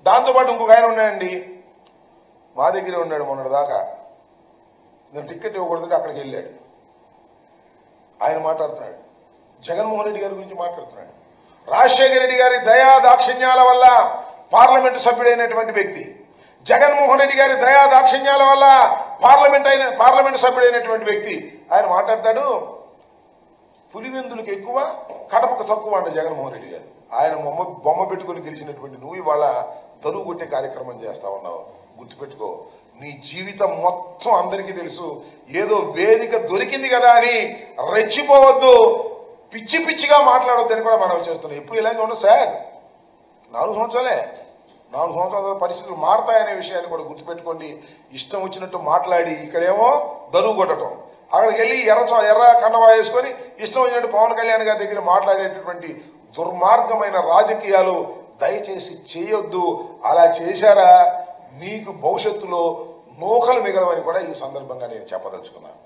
దాంతోపాటు ఇంకొక ఆయన ఉన్నాయండి, మా దగ్గరే ఉన్నాడు మొన్నటిదాకా. నేను టికెట్ ఇవ్వకూడదంటే అక్కడికి వెళ్ళాడు. ఆయన మాట్లాడుతున్నాడు, జగన్మోహన్ రెడ్డి గారి గురించి మాట్లాడుతున్నాడు. రాజశేఖర రెడ్డి గారి దయా దాక్షిణ్యాల వల్ల పార్లమెంటు సభ్యుడైనటువంటి వ్యక్తి, జగన్మోహన్ రెడ్డి గారి దయా దాక్షిణ్యాల వల్ల పార్లమెంటు సభ్యుడైనటువంటి వ్యక్తి ఆయన మాట్లాడతాడు. పులివెందులకు ఎక్కువ, కడపకు తక్కువ అంట జగన్మోహన్ రెడ్డి గారు. ఆయన బొమ్మ పెట్టుకుని గెలిచినటువంటి నువ్వు ఇవాళ దరువు కొట్టే కార్యక్రమం చేస్తా ఉన్నావు. గుర్తుపెట్టుకో, నీ జీవితం మొత్తం అందరికీ తెలుసు. ఏదో వేదిక దొరికింది కదా అని రెచ్చిపోవద్దు, పిచ్చి పిచ్చిగా మాట్లాడొద్దని కూడా మనం చేస్తున్నాం. ఎప్పుడు ఇలాగే ఉండదు సార్. 4 సంవత్సరాలే, 4 సంవత్సరాల పరిస్థితులు మారతాయనే విషయాన్ని కూడా గుర్తుపెట్టుకోండి. ఇష్టం వచ్చినట్టు మాట్లాడి ఇక్కడేమో దరువు కొట్టడం, అక్కడికి వెళ్ళి ఎర్ర కండవా వేసుకొని ఇష్టం వచ్చినట్టు పవన్ కళ్యాణ్ గారి దగ్గర మాట్లాడేటటువంటి దుర్మార్గమైన రాజకీయాలు దయచేసి చేయొద్దు. అలా చేశారా మీకు భవిష్యత్తులో నూకలు మిగలవని కూడా ఈ సందర్భంగా నేను చెప్పదలుచుకున్నాను.